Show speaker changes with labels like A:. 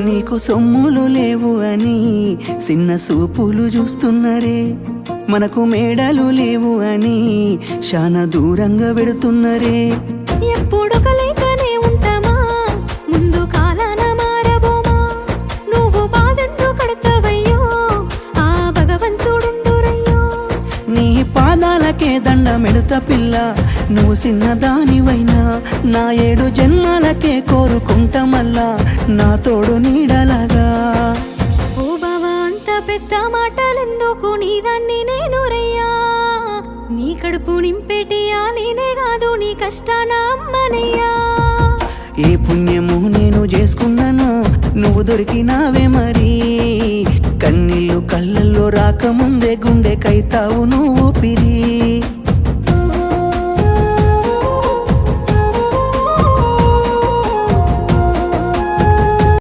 A: నీకు సొమ్ములు లేవు అని చిన్న సూపులు చూస్తున్నరే, మనకు మేడలు లేవు అని శానా దూరంగా పెడుతున్నరే.
B: ఎప్పుడు కలైకనే ఉంటామా, ముందు కాలాన మారబోమా. నువ్వు బాధెందు కడతావయ్యో, ఆ భగవంతుడుండురయ్యో.
A: నీ పాదాలకే దండమెడుత పిల్ల, నువ్వు చిన్నదానివైనా నా 7 జన్మాలకే కోరుకుంటా మల్లా నా తోడు నీడలాగా.
B: ఓ బావా అంత పెద్ద మాటలెందుకు, నీదాన్ని నేను రయ్యా. నీ కడుపు నింపేటియా నేనే కాదు, నీ కష్టాన అమ్మనయ్యా.
A: ఏ పుణ్యము నేను చేసుకున్నానో నువ్వు దొరికినావే మరి. కన్నీళ్ళు కళ్ళల్లో రాకముందే గుండె కైతావు నువ్వు పిరి.